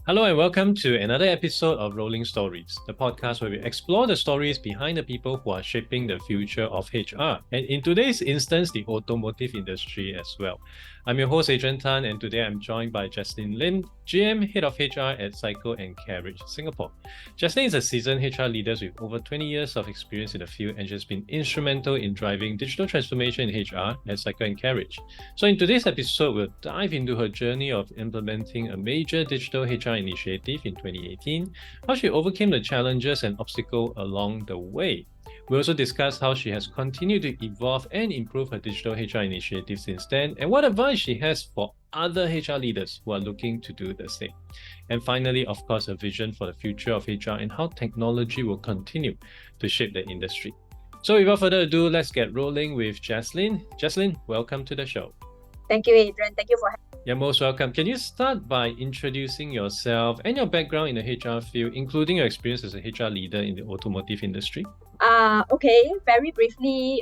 Hello and welcome to another episode of Rolling Stories, the podcast where we explore the stories behind the people who are shaping the future of HR, and in today's instance, the automotive industry as well. I'm your host, Adrian Tan, and today I'm joined by Jeslin Lim, GM, Head of HR at Cycle Carriage Singapore. Jeslin is a seasoned HR leader with over 20 years of experience in the field and has been instrumental in driving digital transformation in HR at Cycle Carriage. So in today's episode, we'll dive into her journey of implementing a major digital HR initiative in 2018, how she overcame the challenges and obstacles along the way. We also discuss how she has continued to evolve and improve her digital HR initiative since then, and what advice she has for other HR leaders who are looking to do the same. And finally, of course, a vision for the future of HR and how technology will continue to shape the industry. So without further ado, let's get rolling with Jeslin. Jeslin, welcome to the show. Thank you, Adrian. Thank you for having me. You're most welcome. Can you start by introducing yourself and your background in the HR field, including your experience as a HR leader in the automotive industry? Okay, very briefly,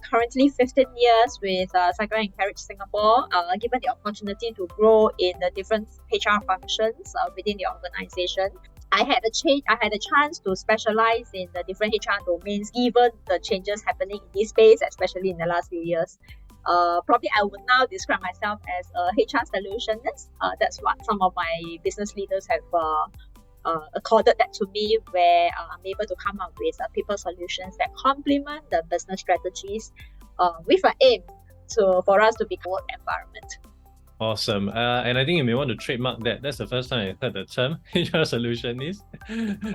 currently 15 years with Cycle Carriage Singapore, given the opportunity to grow in the different HR functions within the organization. I had a chance to specialize in the different HR domains given the changes happening in this space, especially in the last few years. Probably I would now describe myself as a HR solutionist. That's what some of my business leaders have accorded that to me, where I'm able to come up with people solutions that complement the business strategies with an aim for us to be a work environment. Awesome. And I think you may want to trademark that. That's the first time I heard the term HR solutionist.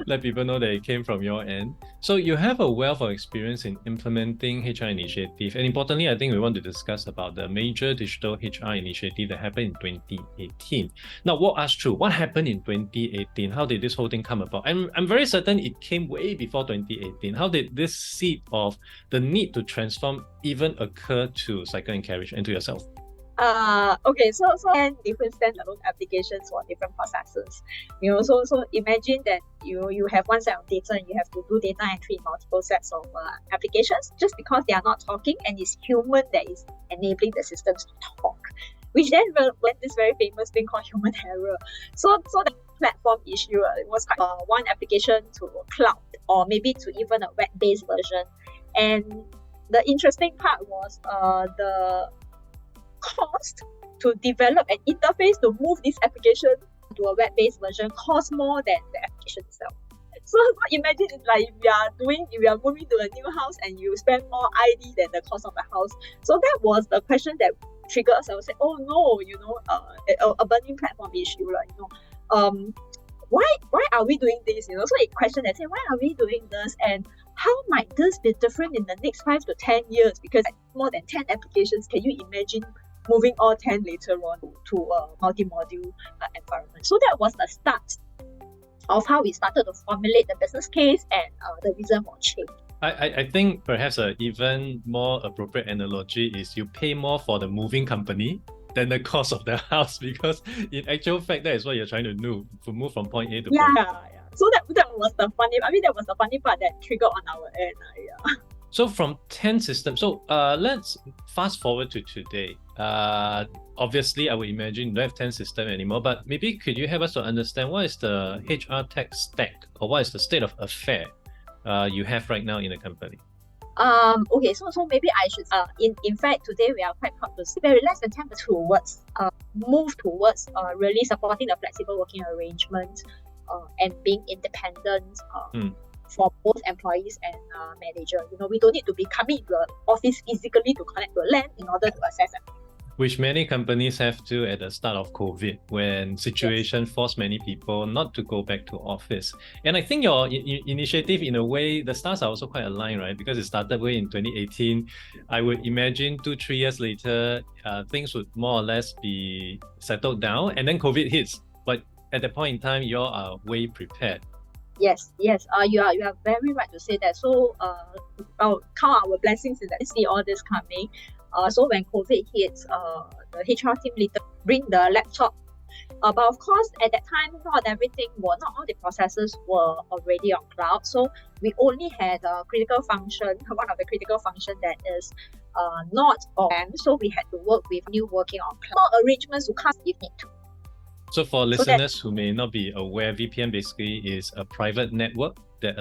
Let people know that it came from your end. So you have a wealth of experience in implementing HR initiative. And importantly, I think we want to discuss about the major digital HR initiative that happened in 2018. Now, walk us through what happened in 2018. How did this whole thing come about? I'm very certain it came way before 2018. How did this seed of the need to transform even occur to Cycle Carriage and to yourself? Okay, so different standalone applications for different processes. So imagine that you have one set of data and you have to do data entry in multiple sets of applications just because they are not talking, and it's human that is enabling the systems to talk, which then went this very famous thing called human error. So the platform issue, it was quite one application to cloud or maybe to even a web-based version. And the interesting part was the cost to develop an interface to move this application to a web-based version costs more than the application itself. So imagine it's like if you are moving to a new house and you spend more ID than the cost of the house. So that was the question that triggered us. I would say, oh no, a burning platform issue, why are we doing this? So a question that said, why are we doing this, and how might this be different in the next 5 to 10 years? Because more than 10 applications, can you imagine moving all 10 later on to a multi-module environment? So that was the start of how we started to formulate the business case and the reason for change. I think perhaps an even more appropriate analogy is you pay more for the moving company than the cost of the house, because in actual fact, that is what you're trying to do, to move from point A to point B. Yeah. So that was the funny part that triggered on our end. So from 10 systems, let's fast forward to today. Obviously, I would imagine you don't have 10 systems anymore, but maybe could you help us to understand what is the HR tech stack, or what is the state of affair you have right now in the company? Okay, so maybe I should in fact today we are quite proud to see very less than 10% towards move towards really supporting the flexible working arrangement and being independent for both employees and manager. We don't need to be coming to the office physically to connect to a LAN in order to access them. Which many companies have to at the start of COVID, when situation forced many people not to go back to office. And I think your initiative, in a way, the stars are also quite aligned, right? Because it started way in 2018. I would imagine 2-3 years later, things would more or less be settled down, and then COVID hits. But at that point in time, you all are way prepared. Yes. You are very right to say that. So I'll count our blessings in that we see all this coming. So when COVID hits, the HR team leader bring the laptop. But of course, at that time, not all the processes were already on cloud. So we only had a critical function, one of the critical functions that is not on. So we had to work with new working on cloud arrangements to come if need to. So for So that listeners who may not be aware, VPN basically is a private network that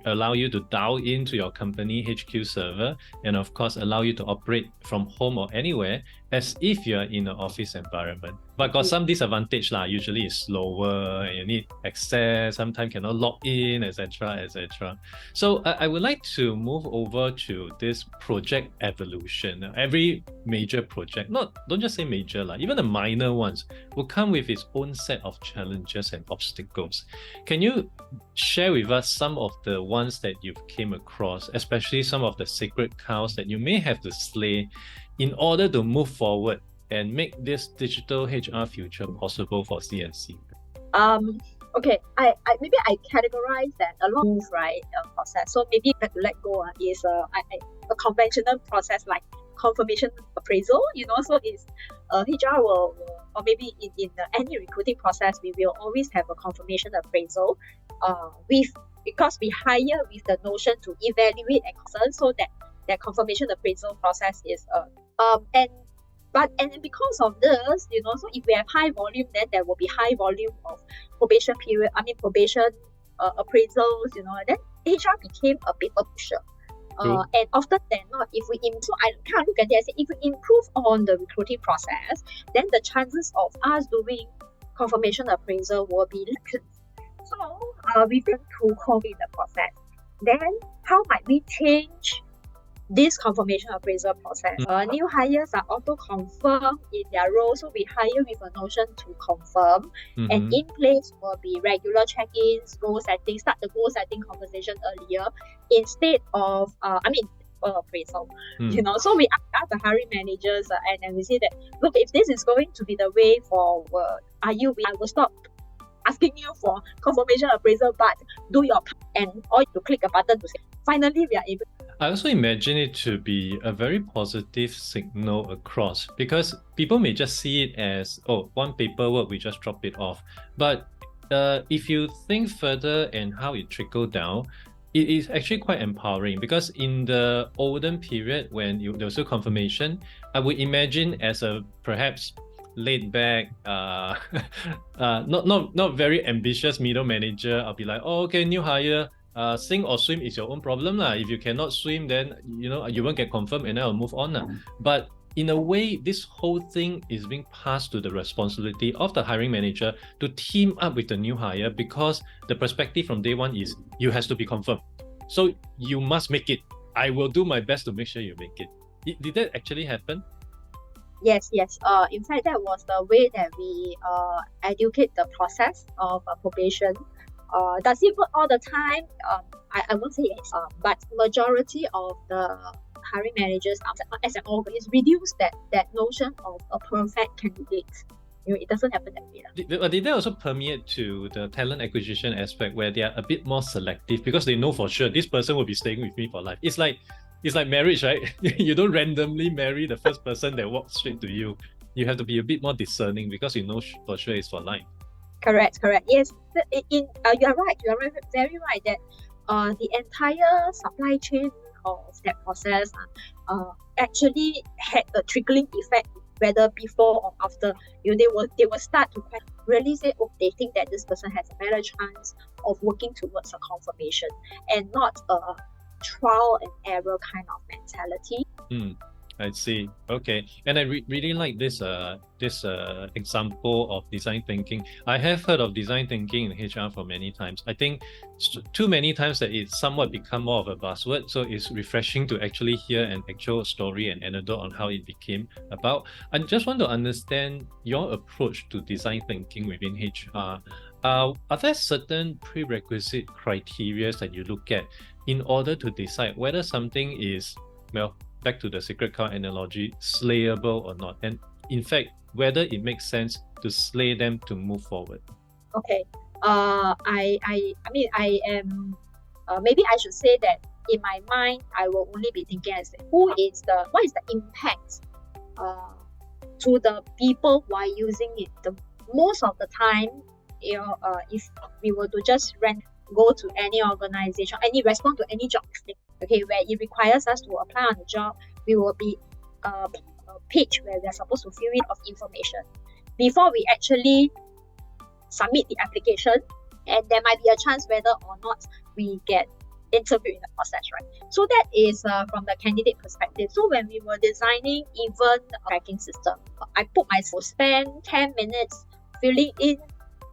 allow you to dial into your company HQ server, and of course allow you to operate from home or anywhere as if you're in an office environment. But got some disadvantage lah. Usually it's slower and you need access, sometimes cannot log in, etc. etc. So I would like to move over to this project evolution. Every major project, don't just say major lah, even the minor ones will come with its own set of challenges and obstacles. Can you share with us some of the ones that you've came across, especially some of the sacred cows that you may have to slay in order to move forward and make this digital HR future possible for CNC? Okay, I maybe I categorize that along right process. So maybe to let go is a conventional process like confirmation appraisal. So it's HR will, or maybe in any recruiting process, we will always have a confirmation appraisal. Because we hire with the notion to evaluate and concern, so that confirmation appraisal process is and because of this, so if we have high volume, then there will be high volume of probation appraisals, then HR became a paper pusher. And often than not, if we improve, I can't look at it and say, if we improve on the recruiting process, then the chances of us doing confirmation appraisal will be lessened. So we went to COVID the process. Then how might we change this confirmation appraisal process? New hires are auto-confirmed in their role, so we hire with a notion to confirm. And in place will be regular check-ins, goal setting, start the goal setting conversation earlier instead of appraisal. So we ask the hiring managers and we say that, look, if this is going to be the way forward, I will stop asking you for confirmation appraisal, but do your part, and or you click a button to say, finally we are able. I also imagine it to be a very positive signal across, because people may just see it as, one paperwork, we just drop it off. But if you think further and how it trickled down, it is actually quite empowering, because in the olden period when there was a confirmation, I would imagine as a perhaps laid back, not very ambitious middle manager, I'll be like, okay, new hire, sink or swim is your own problem lah. If you cannot swim, then you won't get confirmed and then I'll move on lah. But in a way, this whole thing is being passed to the responsibility of the hiring manager to team up with the new hire, because the perspective from day one is you has to be confirmed. So you must make it. I will do my best to make sure you make it. Did that actually happen? Yes. In fact, that was the way that we educate the process of probation. Does it work all the time? I won't say yes, but majority of the hiring managers as an organ is reduce that notion of a perfect candidate. It doesn't happen that way. Did that also permeate to the talent acquisition aspect, where they are a bit more selective because they know for sure this person will be staying with me for life? It's like marriage, right? You don't randomly marry the first person that walks straight to you. You have to be a bit more discerning because you know for sure it's for life. Correct. Yes, you are right. You are very right that the entire supply chain of that process actually had a trickling effect, whether before or after. They will start to really say, they think that this person has a better chance of working towards a confirmation and not a trial and error kind of mentality. I see. Okay, and I really like this example of design thinking. I have heard of design thinking in HR for many times. I think too many times that it's somewhat become more of a buzzword. So it's refreshing to actually hear an actual story and anecdote on how it became about. I just want to understand your approach to design thinking within HR. Are there certain prerequisite criteria that you look at in order to decide whether something is, back to the sacred cow analogy, slayable or not, and in fact whether it makes sense to slay them to move forward? Okay. I am maybe I should say that in my mind I will only be thinking as what is the impact to the people who are using it. Most of the time, if we were to just go to any organization, respond to any job listing, where it requires us to apply on the job, we will be a page where we are supposed to fill in of information. Before we actually submit the application, and there might be a chance whether or not we get interviewed in the process, right? So that is from the candidate perspective. So when we were designing even a tracking system, I put myself spend 10 minutes filling in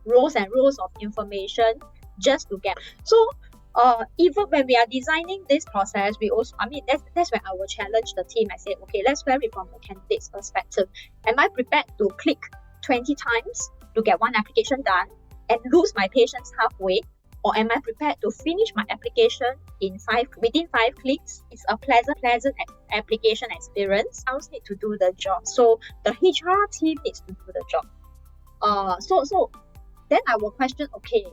rows and rows of information just to get. So even when we are designing this process, we also, that's when I will challenge the team. I say, okay, let's vary from the candidate's perspective. Am I prepared to click 20 times to get one application done and lose my patience halfway? Or am I prepared to finish my application within 5 clicks? It's a pleasant application experience. I also need to do the job. So the HR team needs to do the job. So then I will question, okay,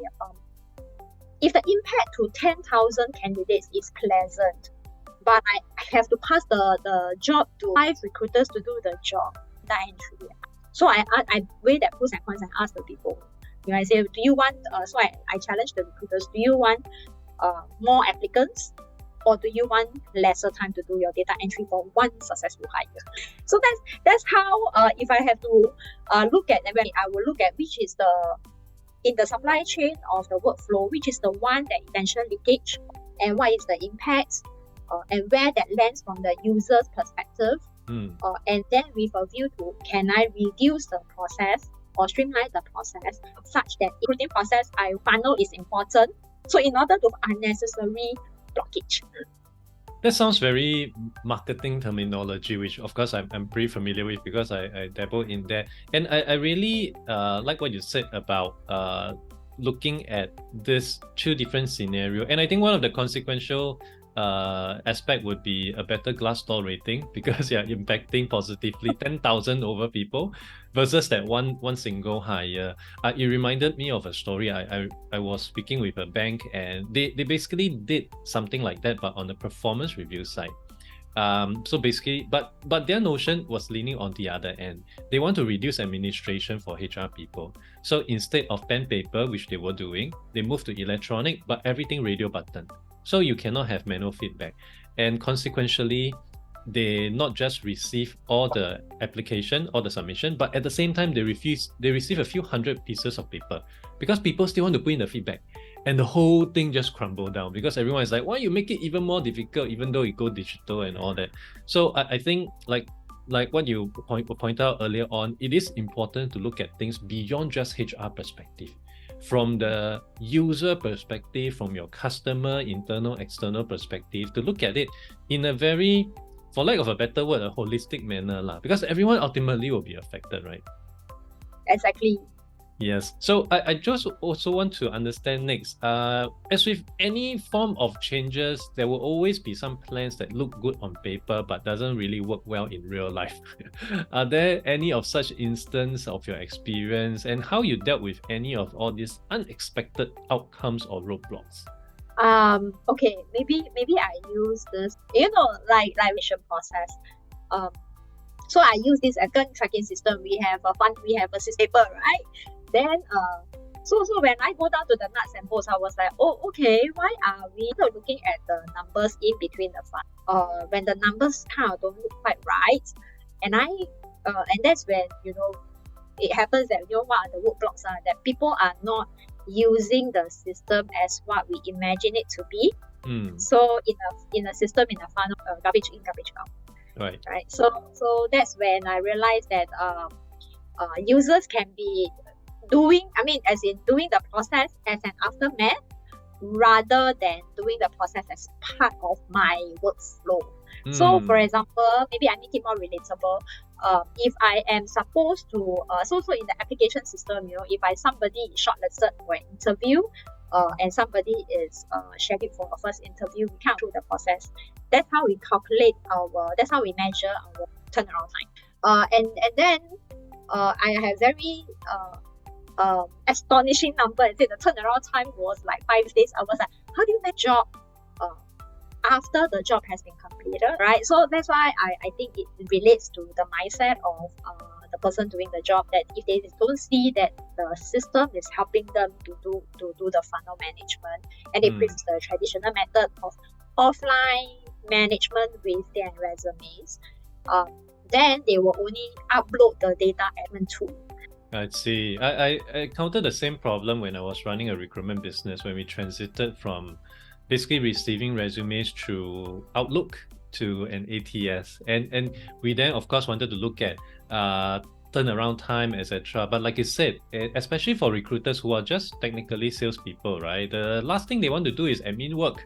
if the impact to 10,000 candidates is pleasant, but I have to pass the job to 5 recruiters to do the job, data entry. So I weigh that pros and cons and ask the people. I say, do you want, so I challenge the recruiters, do you want more applicants, or do you want lesser time to do your data entry for one successful hire? So that's how, if I have to look at, I will look at which is in the supply chain of the workflow, which is the one that eventually leakage, and what is the impact, and where that lands from the user's perspective, and then with a view to, can I reduce the process or streamline the process such that recruiting process funnel is important. So in order to unnecessary blockage. That sounds very marketing terminology, which of course I'm pretty familiar with because I dabble in that. And I really like what you said about looking at this 2 different scenarios. And I think one of the consequential aspect would be a better Glassdoor rating, because you're impacting positively 10,000 over people versus that one single hire. It reminded me of a story. I was speaking with a bank, and they basically did something like that, but on the performance review side. So basically, but their notion was leaning on the other end. They want to reduce administration for HR people. So instead of pen paper, which they were doing, they moved to electronic, but everything radio button. So you cannot have manual feedback. And consequentially, they not just receive all the application or the submission, but at the same time, they receive a few hundred pieces of paper because people still want to put in the feedback. And the whole thing just crumbled down because everyone is like, why you make it even more difficult, even though it go digital and all that. So I think like what you point out earlier on, it is important to look at things beyond just HR perspective. From the user perspective, from your customer, internal, external perspective, to look at it in a very, for lack of a better word, a holistic manner, because everyone ultimately will be affected, right? Exactly. Yes. So I just also want to understand next, as with any form of changes, there will always be some plans that look good on paper but doesn't really work well in real life. Are there any of such instance of your experience, and how you dealt with any of all these unexpected outcomes or roadblocks? Okay, maybe I use this, like mission process. So I use this account tracking system. We have a system paper, right? Then so when I go down to the nuts and bolts, I was like, oh, okay, why are we not looking at the numbers in between the file? When the numbers kind of don't look quite right, and that's when it happens that what are the roadblocks are that people are not using the system as what we imagine it to be. So in a system, in a funnel, garbage in, garbage out. Right. So that's when I realized that users can be doing the process as an aftermath rather than doing the process as part of my workflow. So for example, maybe I make it more relatable. If I am supposed to, so in the application system, if somebody is shortlisted for an interview, and somebody is scheduled for a first interview, we count through the process. That's how we that's how we measure our turnaround time. And then I have very astonishing number. I said the turnaround time was like 5 days. I was like, how do you make job after the job has been completed, right? So that's why I think it relates to the mindset of the person doing the job, that if they don't see that the system is helping them to do the funnel management, and they prefer the traditional method of offline management with their resumes, then they will only upload the data admin tool. I see. I encountered the same problem when I was running a recruitment business when we transited from basically receiving resumes through Outlook to an ATS. And we then of course wanted to look at turnaround time, etc. But like you said, especially for recruiters who are just technically salespeople, right? The last thing they want to do is admin work.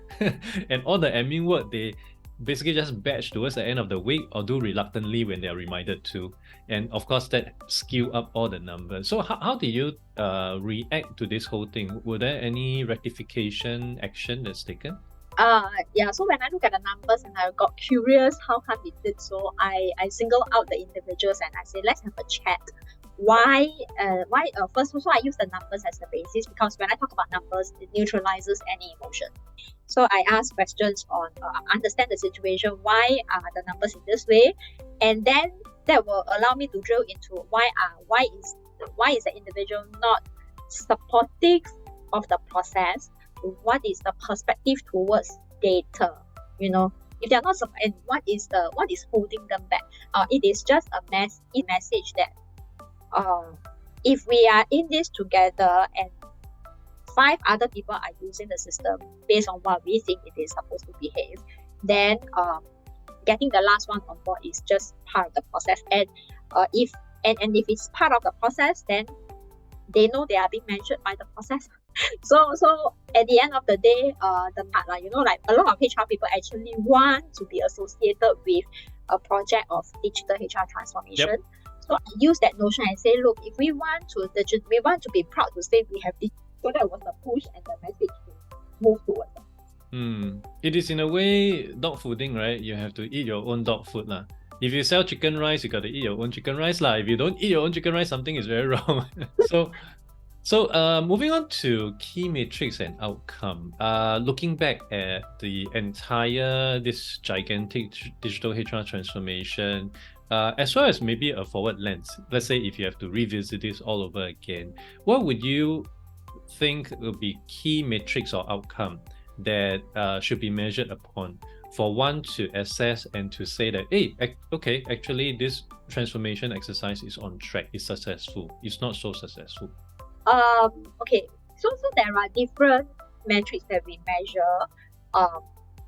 And all the admin work they basically just batch towards the end of the week or do reluctantly when they're reminded to. And of course, that skew up all the numbers. So how do you react to this whole thing? Were there any rectification action that's taken? Yeah, so when I look at the numbers and I got curious how come it did so, I single out the individuals and I say, let's have a chat. Why first I use the numbers as the basis because when I talk about numbers, it neutralizes any emotion. So I ask questions on understand the situation, why are the numbers in this way, and then that will allow me to drill into why is the individual not supportive of the process. What is the perspective towards data? If they're not and what is holding them back? It is just a message that if we are in this together and 5 other people are using the system based on what we think it is supposed to behave, then getting the last one on board is just part of the process. And if it's part of the process, then they know they are being measured by the process. So at the end of the day, the part like a lot of HR people actually want to be associated with a project of digital HR transformation. Yep. So I use that notion and say, look, if we want to be proud to say we have this. So that was the push and the message to move towards that. It is in a way dog fooding, right? You have to eat your own dog food lah. If you sell chicken rice, you got to eat your own chicken rice lah. If you don't eat your own chicken rice, something is very wrong. So moving on to key metrics and outcome. Looking back at the entire this gigantic digital HR transformation, as well as maybe a forward lens. Let's say if you have to revisit this all over again, what would you think will be key metrics or outcome that should be measured upon for one to assess and to say that, hey, okay, actually this transformation exercise is on track, it's successful, it's not so successful? Okay, so there are different metrics that we measure.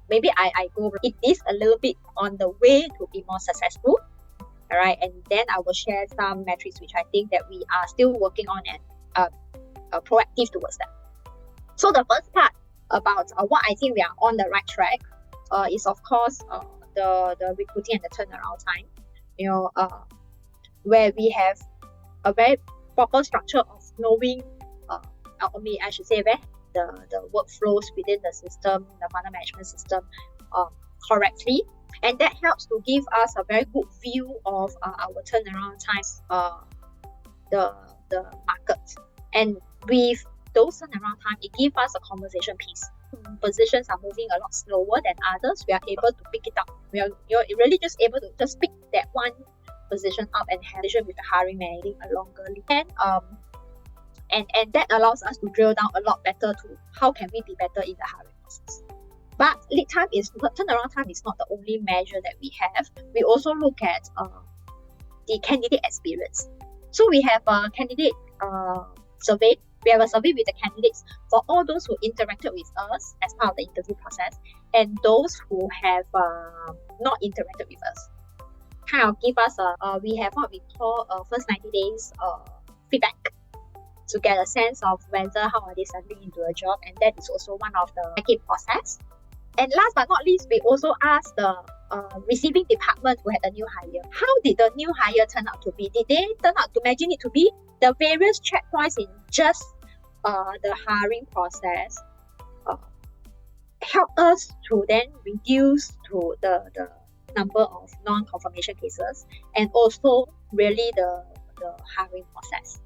Maybe I go it is a little bit on the way to be more successful. All right, and then I will share some metrics which I think that we are still working on and proactive towards that. So the first part about what I think we are on the right track is of course the recruiting and the turnaround time. Where we have a very proper structure of knowing, I should say, where the workflows within the system, the partner management system, correctly, and that helps to give us a very good view of our turnaround times, the market. And with those turnaround time, it gives us a conversation piece. Positions are moving a lot slower than others. We are able to pick it up. You're really just able to just pick that one position up and have a with the hiring manager a longer lead. And that allows us to drill down a lot better to how can we be better in the hiring process. But turnaround time is not the only measure that we have. We also look at the candidate experience. So we have a candidate survey. We have a survey with the candidates for all those who interacted with us as part of the interview process and those who have not interacted with us. Kind of give us we have what we call first 90 days feedback to get a sense of whether how are they settling into a job, and that is also one of the check-in process. And last but not least, we also asked the receiving department who had a new hire. How did the new hire turn out to be? Did they turn out to imagine it to be? The various checkpoints in just the hiring process help us to then reduce to the number of non-confirmation cases and also really the hiring process.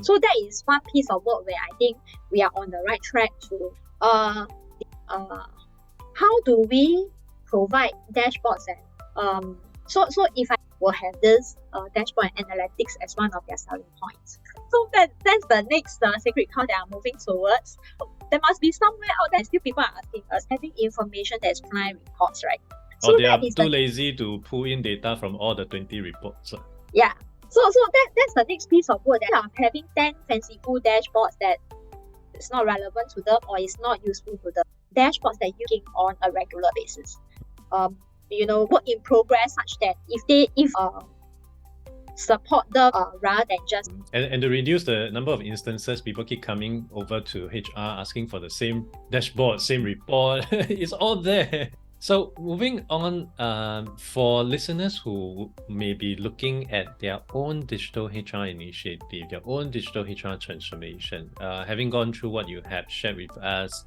So that is one piece of work where I think we are on the right track to how do we provide dashboards and so if I will have this dashboard and analytics as one of their selling points. So that's the next sacred cow that I'm moving towards. There must be somewhere out there still people are asking us having information that's client reports, right? Or they are too lazy to pull in data from all the 20 reports. Yeah. that's the next piece of work, that having 10 fanciful dashboards that is not relevant to them or is not useful to them. Dashboards that you use on a regular basis. Work in progress such that if support them rather than just and to reduce the number of instances people keep coming over to HR asking for the same dashboard, same report. It's all there. So moving on, for listeners who may be looking at their own digital HR initiative, their own digital HR transformation, having gone through what you have shared with us,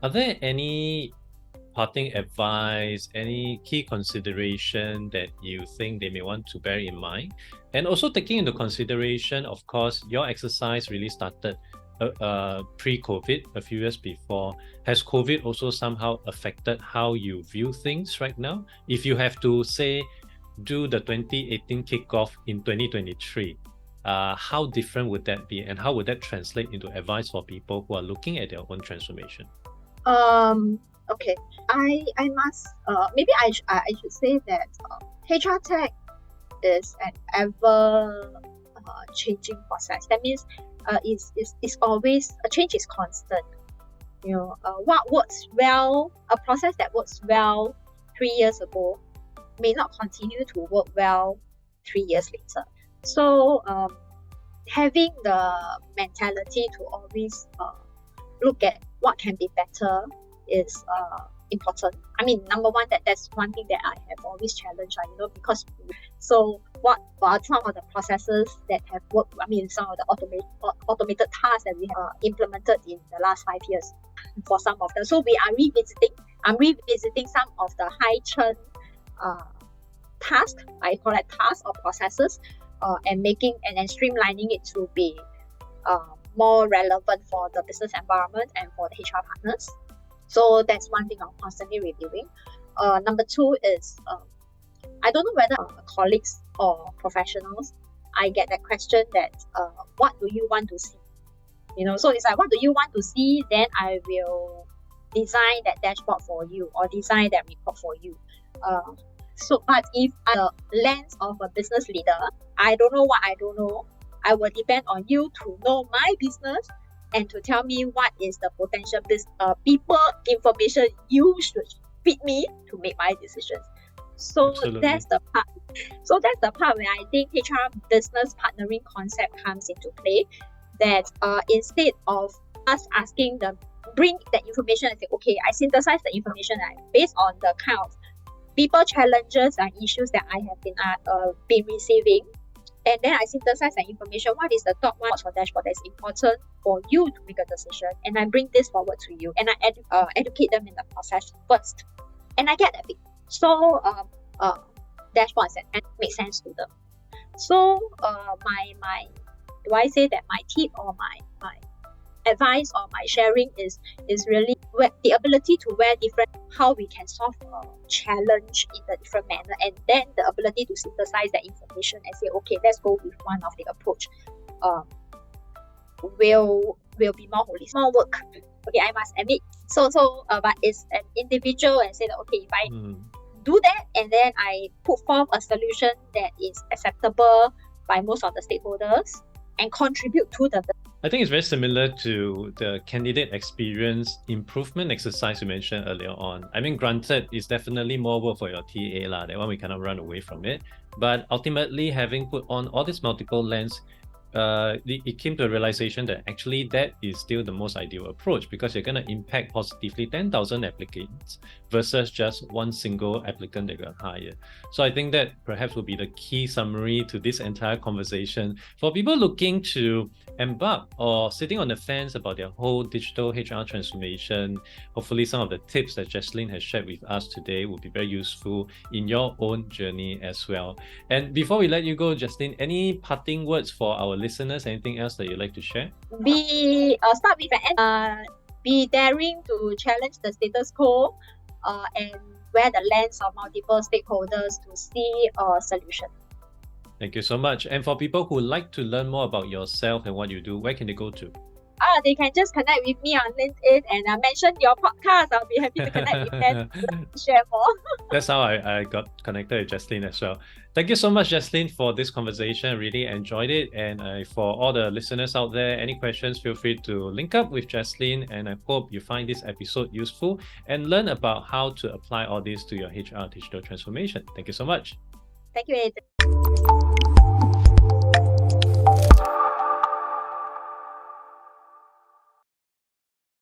are there any parting advice, any key consideration that you think they may want to bear in mind? And also taking into consideration, of course, your exercise really started pre-COVID, a few years before. Has COVID also somehow affected how you view things right now? If you have to say, do the 2018 kickoff in 2023, how different would that be? And how would that translate into advice for people who are looking at their own transformation? Okay, I must maybe I should say that HR tech is an ever changing process. That means it's always a change is constant. What works well, a process that works well 3 years ago may not continue to work well 3 years later. So having the mentality to always look at what can be better is important. I mean, number one, that's one thing that I have always challenged, because what are some of the processes that have worked? I mean, some of the automated tasks that we have implemented in the last 5 years for some of them. So I'm revisiting some of the high churn tasks, I call it tasks or processes, and then streamlining it to be more relevant for the business environment and for the HR partners. So that's one thing I'm constantly reviewing. Number two is, I don't know whether colleagues or professionals, I get that question that, what do you want to see? So it's like, what do you want to see? Then I will design that dashboard for you or design that report for you. But if the lens of a business leader, I don't know what I don't know, I will depend on you to know my business and to tell me what is the potential people information you should feed me to make my decisions. So Absolutely. That's the part. So that's the part where I think HR business partnering concept comes into play. That instead of us asking them, bring that information and say, okay, I synthesize the information based on the kind of people challenges and issues that I have been receiving. And then I synthesize the information. What is the top one for dashboard that's important for you to make a decision? And I bring this forward to you, and I educate them in the process first, and I get that. So dashboards and make sense to them. So my do I say that my tip or my advice or my sharing is really the ability to wear different, how we can solve a challenge in a different manner, and then the ability to synthesize that information and say, okay, let's go with one of the approach. Will be more holistic, more work. Okay, I must admit. But it's an individual and say that, okay, if I do that and then I put forth a solution that is acceptable by most of the stakeholders and contribute to the. I think it's very similar to the candidate experience improvement exercise you mentioned earlier on. I mean, granted, it's definitely more work for your TA, that one we cannot run away from it. But ultimately, having put on all these multiple lens, it came to a realization that actually that is still the most ideal approach, because you're going to impact positively 10,000 applicants versus just one single applicant that got hired. So I think that perhaps will be the key summary to this entire conversation. For people looking to embark or sitting on the fence about their whole digital HR transformation, hopefully some of the tips that Jeslin has shared with us today will be very useful in your own journey as well. And before we let you go, Jeslin, any parting words for our listeners? Anything else that you'd like to share? Start with be daring to challenge the status quo and wear the lens of multiple stakeholders to see a solution. Thank you so much. And for people who like to learn more about yourself and what you do, where can they go to? they can just connect with me on LinkedIn and mention your podcast. I'll be happy to connect with them and share more. That's how I got connected with Jeslin as well. Thank you so much, Jeslin, for this conversation. I really enjoyed it. And for all the listeners out there, any questions, feel free to link up with Jeslin. And I hope you find this episode useful and learn about how to apply all this to your HR digital transformation. Thank you so much. Thank you, Adrian.